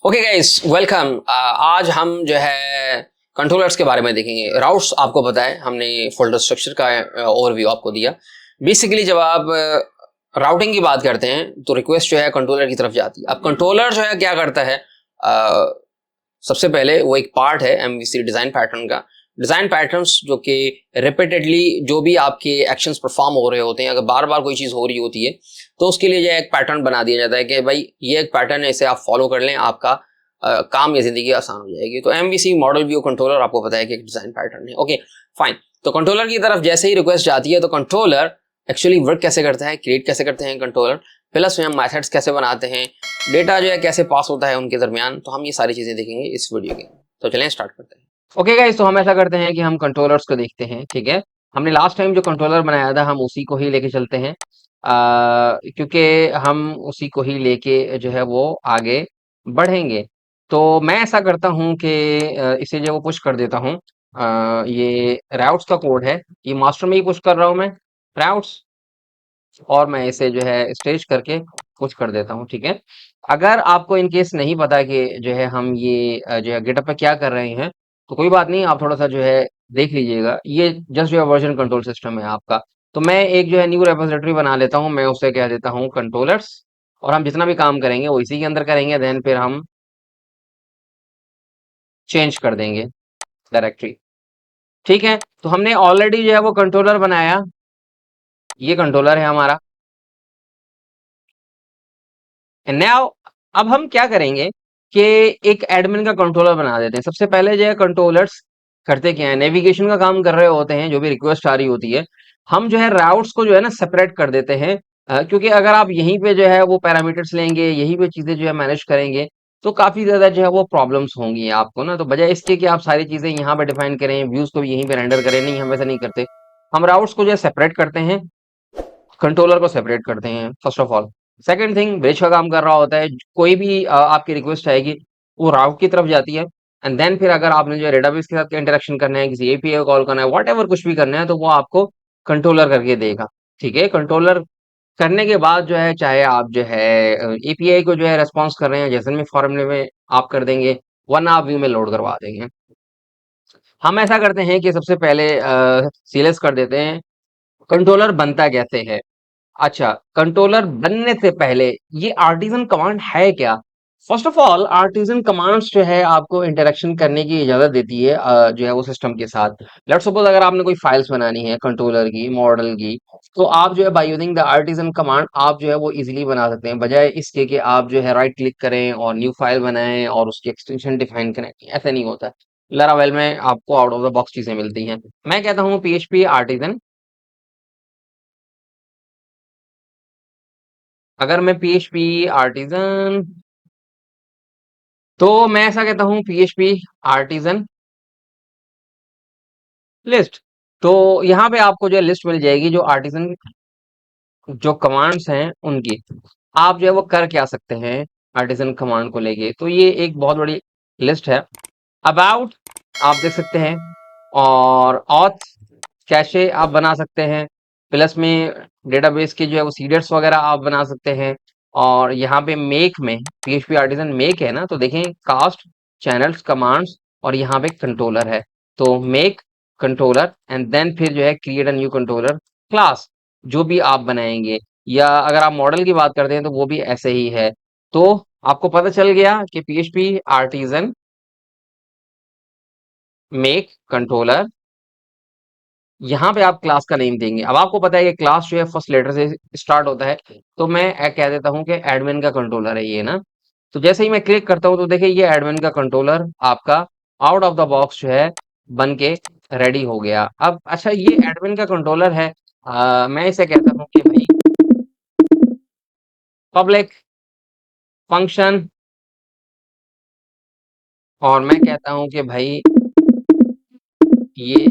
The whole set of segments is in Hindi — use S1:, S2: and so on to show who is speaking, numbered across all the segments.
S1: Okay guys, welcome. आज हम जो है कंट्रोलर्स के बारे में देखेंगे। राउट्स आपको पता है, हमने फोल्डर स्ट्रक्चर का ओवरव्यू आपको दिया। बेसिकली जब आप राउटिंग की बात करते हैं तो रिक्वेस्ट जो है कंट्रोलर की तरफ जाती है। अब कंट्रोलर जो है क्या करता है, सबसे पहले वो एक पार्ट है एमवीसी डिजाइन पैटर्न का। डिजाइन पैटर्न्स जो कि रिपीटेडली जो भी आपके एक्शंस परफॉर्म हो रहे होते हैं, अगर बार बार कोई चीज हो रही होती है तो उसके लिए जो है एक पैटर्न बना दिया जाता है कि भाई ये एक पैटर्न है, इसे आप फॉलो कर लें, आपका काम या जिंदगी आसान हो जाएगी। तो एमवीसी मॉडल व्यू कंट्रोलर आपको पता है कि एक डिजाइन पैटर्न है। Okay fine. तो कंट्रोलर की तरफ जैसे ही रिक्वेस्ट जाती है तो कंट्रोलर एक्चुअली वर्क कैसे करता है, क्रिएट कैसे करते हैं कंट्रोलर, प्लस में हम मेथड्स कैसे बनाते हैं, डेटा जो है कैसे पास होता है उनके दरमियान, तो हम ये सारी चीजें देखेंगे इस वीडियो के। तो चलें स्टार्ट करते हैं। ओके गाइस, तो हम ऐसा करते हैं कि हम कंट्रोलर्स को देखते हैं। ठीक है, हमने लास्ट टाइम जो कंट्रोलर बनाया था हम उसी को ही लेके चलते हैं, क्योंकि हम उसी को ही लेके जो है वो आगे बढ़ेंगे। तो मैं ऐसा करता हूँ कि इसे जो है वो पुश कर देता हूँ। ये राउट्स का कोड है, ये मास्टर में ही पुश कर रहा हूँ मैं राउट्स, और मैं इसे जो है स्टेज करके पुश कर देता हूँ। ठीक है, अगर आपको इन केस नहीं पता कि जो है हम ये जो है गिटहब पे क्या कर रहे हैं तो कोई बात नहीं, आप थोड़ा सा जो है देख लीजिएगा। ये जस्ट जो है वर्जन कंट्रोल सिस्टम है आपका। तो मैं एक जो है न्यू रेपोजिटरी बना लेता हूँ, मैं उसे कह देता हूँ कंट्रोलर्स, और हम जितना भी काम करेंगे वो इसी के अंदर करेंगे। देन फिर हम चेंज कर देंगे डायरेक्टरी। ठीक है, तो हमने ऑलरेडी जो है वो कंट्रोलर बनाया, ये कंट्रोलर है हमारा। नाउ अब हम क्या करेंगे कि एक एडमिन का कंट्रोलर बना देते हैं। सबसे पहले जो है कंट्रोलर्स करते क्या है, नेविगेशन का काम कर रहे होते हैं। जो भी रिक्वेस्ट आ रही होती है हम जो है राउट्स को जो है ना सेपरेट कर देते हैं, क्योंकि अगर आप यहीं पे जो है वो पैरामीटर्स लेंगे, यहीं पे चीजें जो है मैनेज करेंगे तो काफी ज्यादा जो है वो प्रॉब्लम्स होंगी आपको ना। तो बजाय इसके कि आप सारी चीजें यहाँ पे डिफाइन करें, व्यूज को भी यहीं पे रेंडर करें, नहीं हम ऐसा नहीं करते। हम राउट्स को जो है सेपरेट करते हैं, कंट्रोलर को सेपरेट करते हैं first of all. Second thing, bridge का काम कर रहा होता है। कोई भी आपकी रिक्वेस्ट आएगी वो राउट की तरफ जाती है, एंड देन फिर अगर आपने जो डेटाबेस के साथ इंटरेक्शन करना है, किसी एपीआई को कॉल करना है, वॉट एवर कुछ भी करना है, तो वो आपको कंट्रोलर करके देगा। ठीक है, कंट्रोलर करने के बाद जो है चाहे आप जो है एपीआई को जो है रेस्पॉन्स कर रहे हैं जैसे में फॉर्मूले में आप कर देंगे, वरना आप व्यू में लोड करवा देंगे। हम ऐसा करते हैं कि सबसे पहले सीलेक्ट कर देते हैं कंट्रोलर बनता कैसे है। अच्छा, कंट्रोलर बनने से पहले ये आर्टिजन कमांड है क्या? First of all artisan commands जो है आपको इंटरेक्शन करने की इजाजत देती है जो है वो सिस्टम के साथ। लेट्स सपोज अगर आपने कोई फाइल्स बनानी है कंट्रोलर की, मॉडल की, तो आप जो है by using the artisan command आप जो है वो इजीली बना सकते हैं, बजाय इसके कि आप जो है राइट क्लिक करें और न्यू फाइल बनाएं और उसकी एक्सटेंशन डिफाइन करें। ऐसा नहीं होता है। लारावेल में आपको आउट ऑफ द बॉक्स चीजें मिलती हैं। मैं कहता हूँ पीएचपी आर्टिजन। अगर मैं पीएचपी आर्टिजन, तो मैं ऐसा कहता हूँ पीएचपी आर्टिजन लिस्ट। तो यहाँ पे आपको जो है लिस्ट मिल जाएगी जो आर्टिजन जो कमांड्स हैं उनकी। आप जो है वो कर क्या सकते हैं आर्टिजन कमांड को लेके, तो ये एक बहुत बड़ी लिस्ट है। अबाउट आप देख सकते हैं, और ऑथ कैशे आप बना सकते हैं, प्लस में डेटाबेस के जो है वो सीडर्स वगैरह आप बना सकते हैं। और यहाँ पे मेक में पीएचपी आर्टिजन मेक है ना, तो देखें कास्ट, चैनल्स, कमांड्स, और यहाँ पे कंट्रोलर है। तो मेक कंट्रोलर एंड देन फिर जो है create a new controller class, जो भी आप बनाएंगे। या अगर आप मॉडल की बात करते हैं तो वो भी ऐसे ही है। तो आपको पता चल गया कि पीएचपी आर्टिजन मेक कंट्रोलर, यहाँ पे आप क्लास का नेम देंगे। अब आपको पता है कि क्लास जो है फर्स्ट लेटर से स्टार्ट होता है, तो मैं कह देता हूँ कि एडमिन का कंट्रोलर है ये ना। तो जैसे ही मैं क्लिक करता हूँ तो देखिए ये एडमिन का कंट्रोलर आपका आउट ऑफ द बॉक्स जो है बन के रेडी हो गया। अब अच्छा, ये एडमिन का कंट्रोलर है, मैं इसे कहता हूँ कि भाई पब्लिक फंक्शन, और मैं कहता हूँ कि भाई ये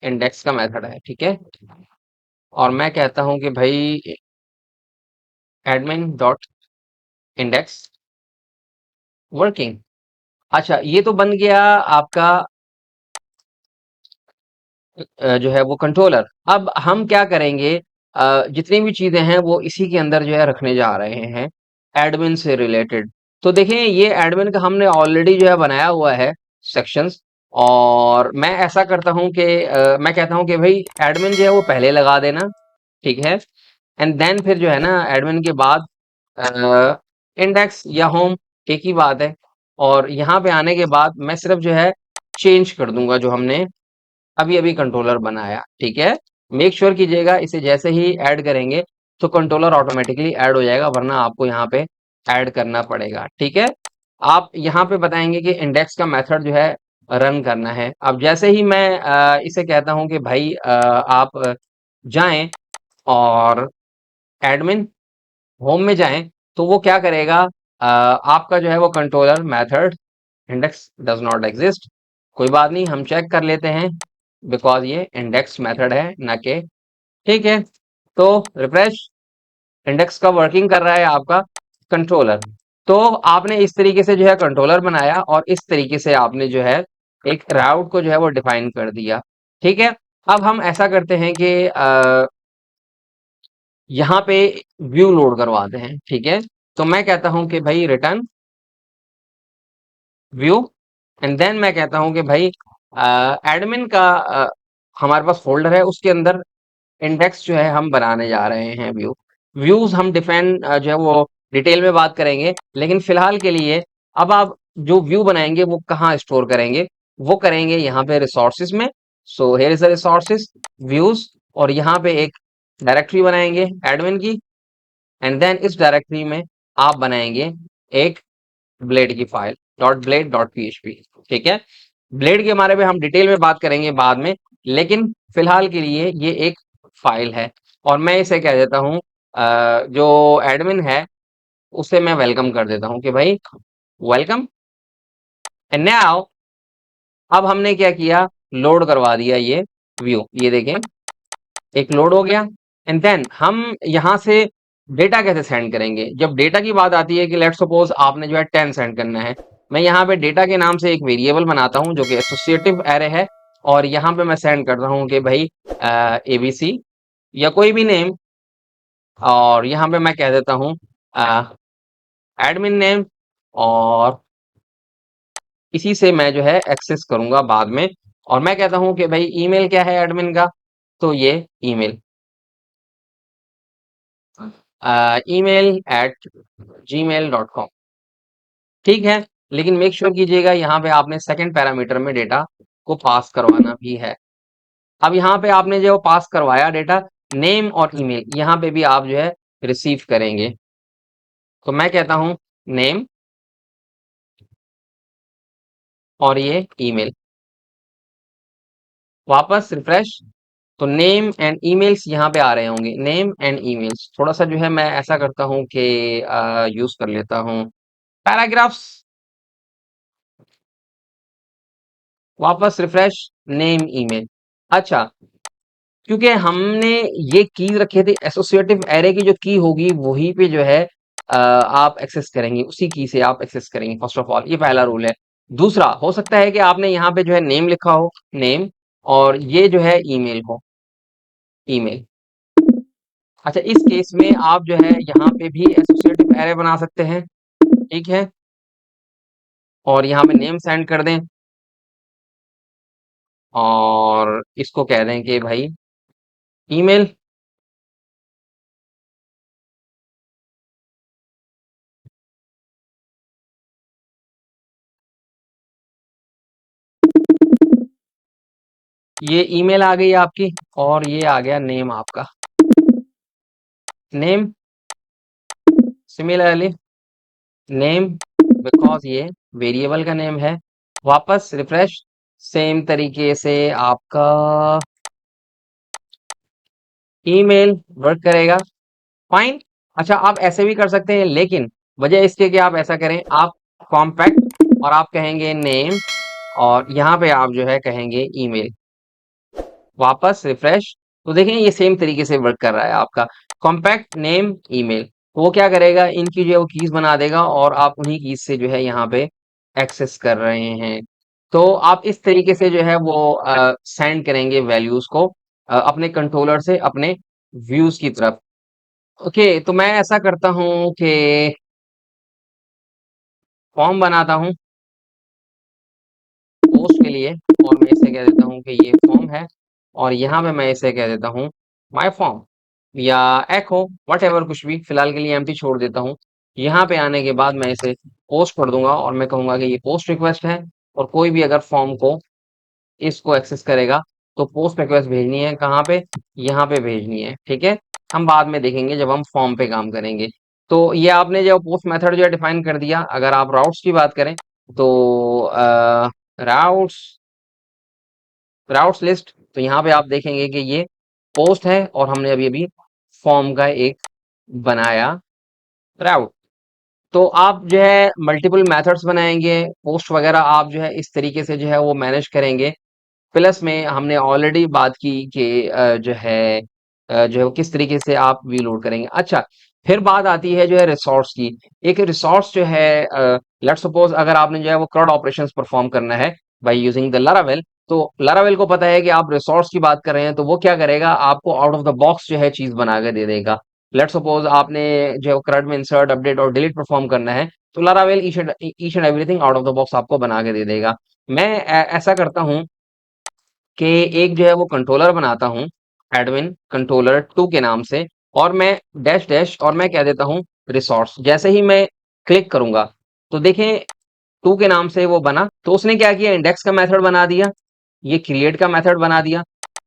S1: इंडेक्स का मेथड है। ठीक है, और मैं कहता हूँ कि भाई एडमिन डॉट इंडेक्स वर्किंग। अच्छा, ये तो बन गया आपका जो है वो कंट्रोलर। अब हम क्या करेंगे, जितनी भी चीजें हैं वो इसी के अंदर जो है रखने जा रहे हैं एडमिन से रिलेटेड। तो देखें ये एडमिन का हमने ऑलरेडी जो है बनाया हुआ है सेक्शंस। और मैं ऐसा करता हूं कि मैं कहता हूं कि भाई एडमिन जो है वो पहले लगा देना, ठीक है। एंड देन फिर जो है ना एडमिन के बाद इंडेक्स या होम एक ही बात है। और यहाँ पे आने के बाद मैं सिर्फ जो है चेंज कर दूंगा जो हमने अभी अभी कंट्रोलर बनाया, ठीक है। मेक श्योर कीजिएगा इसे जैसे ही ऐड करेंगे तो कंट्रोलर ऑटोमेटिकली ऐड हो जाएगा, वरना आपको यहाँ पे ऐड करना पड़ेगा, ठीक है। आप यहाँ पे बताएंगे कि इंडेक्स का मेथड जो है रन करना है। अब जैसे ही मैं इसे कहता हूँ कि भाई आप जाएं और एडमिन होम में जाएं, तो वो क्या करेगा, आपका जो है वो controller method index does not exist. कोई बात नहीं, हम चेक कर लेते हैं बिकॉज ये इंडेक्स मेथड है ना कि, ठीक है। तो रिफ्रेश, इंडेक्स का वर्किंग कर रहा है आपका कंट्रोलर। तो आपने इस तरीके से जो है कंट्रोलर बनाया और इस तरीके से आपने जो है एक राउट को जो है वो डिफाइन कर दिया, ठीक है। अब हम ऐसा करते हैं कि यहाँ पे व्यू लोड करवाते हैं, ठीक है। तो मैं कहता हूं कि भाई रिटर्न व्यू, एंड देन मैं कहता हूं कि भाई एडमिन का हमारे पास फोल्डर है, उसके अंदर इंडेक्स जो है हम बनाने जा रहे हैं व्यू। व्यूज हम डिफाइन जो है वो डिटेल में बात करेंगे, लेकिन फिलहाल के लिए अब आप जो व्यू बनाएंगे वो कहाँ स्टोर करेंगे, वो करेंगे यहाँ पे रिसोर्सेज में। So here is the resources views, और यहाँ पे एक डायरेक्टरी बनाएंगे एडमिन की, एंड देन इस डायरेक्टरी में आप बनाएंगे एक ब्लेड की file dot blade dot PHP, ठीक है। ब्लेड के बारे में हम डिटेल में बात करेंगे बाद में, लेकिन फिलहाल के लिए ये एक फाइल है। और मैं इसे कह देता हूँ जो एडमिन है उसे मैं वेलकम कर देता हूँ कि भाई वेलकम। एंड नाउ अब हमने क्या किया, लोड करवा दिया ये व्यू, ये देखें एक लोड हो गया। एंड देन हम यहाँ से डेटा कैसे सेंड करेंगे। जब डेटा की बात आती है कि लेट सपोज आपने जो है 10 सेंड करना है, मैं यहाँ पे डेटा के नाम से एक वेरिएबल बनाता हूँ जो कि एसोसिएटिव एरे है, और यहाँ पे मैं सेंड करता हूँ कि भाई एबीसी या कोई भी नेम, और यहाँ पे मैं कह देता हूँ एडमिन नेम, और इसी से मैं जो है एक्सेस करूंगा बाद में। और मैं कहता हूँ कि भाई ईमेल क्या है एडमिन का, तो ये ईमेल email@gmail.com, ठीक है। लेकिन मेक श्योर कीजिएगा यहाँ पे आपने सेकंड पैरामीटर में डेटा को पास करवाना भी है। अब यहाँ पे आपने जो पास करवाया डेटा, नेम और ईमेल, यहाँ पे भी आप जो है रिसीव करेंगे। तो मैं कहता हूँ नेम और ये ईमेल, वापस रिफ्रेश, तो नेम एंड ईमेल्स यहाँ पे आ रहे होंगे, नेम एंड ईमेल्स। थोड़ा सा जो है मैं ऐसा करता हूँ कि यूज कर लेता हूँ पैराग्राफ्स, वापस रिफ्रेश, नेम ईमेल। अच्छा, क्योंकि हमने ये की रखे थे एसोसिएटिव एरे की जो की होगी वही पे जो है आप एक्सेस करेंगे, उसी की से आप एक्सेस करेंगे फर्स्ट ऑफ ऑल, ये पहला रूल है। दूसरा, हो सकता है कि आपने यहाँ पे जो है नेम लिखा हो, नेम, और ये जो है ईमेल हो, ईमेल। अच्छा, इस केस में आप जो है यहाँ पे भी एसोसिएटिव एरे बना सकते हैं, ठीक है। और यहाँ पे नेम सेंड कर दें, और इसको कह दें कि भाई ईमेल, ये ईमेल आ गई आपकी, और ये आ गया नेम आपका, नेम सिमिलरली नेम, बिकॉज ये वेरिएबल का नेम है। वापस रिफ्रेश, सेम तरीके से आपका ईमेल वर्क करेगा, फाइन। अच्छा, आप ऐसे भी कर सकते हैं, लेकिन वजह इसके कि आप ऐसा करें, आप कॉम्पैक्ट और आप कहेंगे नेम, और यहाँ पे आप जो है कहेंगे ईमेल, वापस रिफ्रेश। तो देखें ये सेम तरीके से वर्क कर रहा है आपका कॉम्पैक्ट नेम ईमेल। तो वो क्या करेगा, इनकी जो है वो कीज बना देगा, और आप उन्हीं कीज से जो है यहाँ पे एक्सेस कर रहे हैं। तो आप इस तरीके से जो है वो सेंड करेंगे वैल्यूज को अपने कंट्रोलर से अपने व्यूज की तरफ। ओके, तो मैं ऐसा करता हूँ कि फॉर्म बनाता हूँ पोस्ट के लिए, और मैं इसे कह देता हूँ कि ये फॉर्म है, और यहाँ पे मैं इसे कह देता हूँ माय फॉर्म या एको वट एवर, कुछ भी फिलहाल के लिए एम्प्टी छोड़ देता हूँ। यहाँ पे आने के बाद मैं इसे पोस्ट कर दूंगा और मैं कहूंगा कि ये पोस्ट रिक्वेस्ट है, और कोई भी अगर फॉर्म को इसको एक्सेस करेगा तो पोस्ट रिक्वेस्ट भेजनी है कहाँ पे, यहाँ पे भेजनी है। ठीक है, हम बाद में देखेंगे जब हम फॉर्म पे काम करेंगे। तो ये आपने जो पोस्ट मेथड जो है डिफाइन कर दिया। अगर आप राउट्स की बात करें तो राउट्स राउट्स लिस्ट, तो यहाँ पे आप देखेंगे कि ये पोस्ट है और हमने अभी अभी फॉर्म का एक बनाया राउट। तो आप जो है मल्टीपल मेथड्स बनाएंगे, पोस्ट वगैरह आप जो है इस तरीके से जो है वो मैनेज करेंगे। प्लस में हमने ऑलरेडी बात की कि जो है वो किस तरीके से आप व्यू लोड करेंगे। अच्छा, फिर बात आती है जो है रिसोर्स की। एक रिसोर्स जो है, लेट्स सपोज अगर आपने जो है वो क्रॉड ऑपरेशंस परफॉर्म करना है बाय यूजिंग द लारावेल, तो लारावेल को पता है कि आप रिसोर्स की बात कर रहे हैं, तो वो क्या करेगा, आपको आउट ऑफ द बॉक्स जो है चीज बना के दे देगा। लेट्स सपोज आपने जो है क्रड में इंसर्ट अपडेट और डिलीट परफॉर्म करना है, तो Laravel each and everything out of the box आपको बना के दे देगा। मैं ऐसा करता हूँ कि एक जो है वो कंट्रोलर बनाता हूँ, एडमिन कंट्रोलर 2 के नाम से, और मैं डैश डैश और मैं कह देता हूँ रिसोर्स। जैसे ही मैं क्लिक करूंगा तो देखें 2 के नाम से वो बना। तो उसने क्या किया, इंडेक्स का मेथड बना दिया, ये क्रिएट का मेथड बना दिया,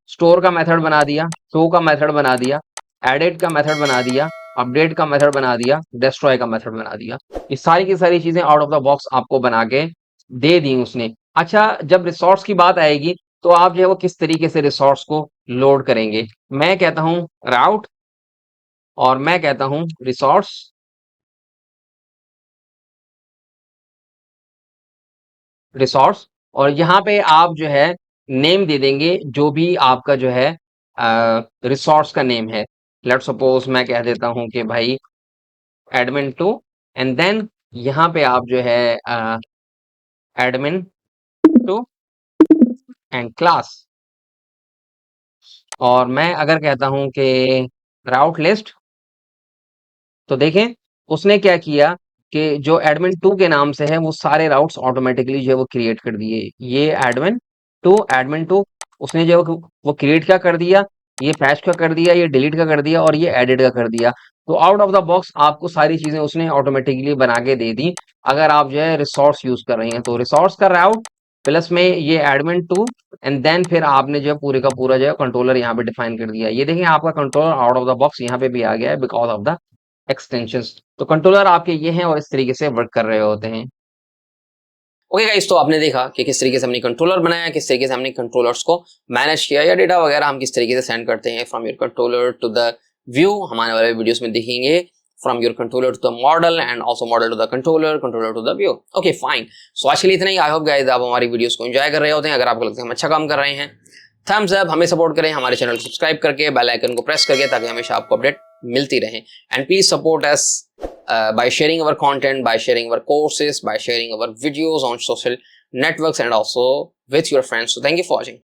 S1: स्टोर का मेथड बना दिया, शो का मेथड बना दिया, एडिट का मेथड बना दिया, अपडेट का मेथड बना दिया, डिस्ट्रॉय का मेथड बना दिया। ये सारी की सारी चीजें आउट ऑफ द बॉक्स आपको बना के दे दी उसने। अच्छा, जब रिसोर्स की बात आएगी तो आप जो है वो किस तरीके से रिसोर्स को लोड करेंगे। मैं कहता हूं राउट और मैं कहता हूं रिसोर्स, रिसोर्स, और यहाँ पे आप जो है नेम दे देंगे जो भी आपका जो है रिसोर्स का नेम है। लेट सपोज मैं कह देता हूं कि भाई एडमिन टू, एंड देन यहाँ पे आप जो है एडमिन टू एंड क्लास। और मैं अगर कहता हूं कि राउट लिस्ट, तो देखें उसने क्या किया कि जो एडमिन 2 के नाम से है वो सारे राउट्स ऑटोमेटिकली जो है वो क्रिएट कर दिए। ये एडमिन 2 उसने जो है वो क्रिएट क्या कर दिया, ये पैच का कर दिया, ये डिलीट का कर दिया, और ये एडिट का कर दिया। तो आउट ऑफ द बॉक्स आपको सारी चीजें उसने ऑटोमेटिकली बना के दे दी। अगर आप जो है रिसोर्स यूज कर रहे हैं तो रिसोर्स का राउट प्लस में ये एडमिन 2, एंड देन फिर आपने जो है पूरे का पूरा जो है कंट्रोलर यहाँ पे डिफाइन कर दिया। ये देखिए आपका controller out of the box यहाँ पे भी आ गया है बिकॉज ऑफ द एक्सटेंशंस। तो कंट्रोलर आपके ये हैं और इस तरीके से वर्क कर रहे होते हैं। ओके गाइस, तो आपने देखा कि किस तरीके से हमने कंट्रोलर बनाया, किस तरीके से हमने कंट्रोलर्स को मैनेज किया, या डेटा वगैरह हम किस तरीके से सेंड करते हैं from your controller to the view. हमारे वाले वीडियोस में देखेंगे from your controller to the model and also model to the controller to the view. Okay fine, so आज के लिए इतना ही। आई होप गाइस आप हमारी वीडियोस को एंजॉय कर रहे होते हैं। अगर आपको लगता है हम अच्छा काम कर रहे हैं, थम्स अप, हमें सपोर्ट करें, हमारे चैनल को सब्सक्राइब करके बेल आइकन को प्रेस करके, ताकि हमेशा आपको अपडेट मिलती रहे। And please support us by sharing our content, by sharing our courses, by sharing our videos on social networks and also with your friends. So thank you for watching.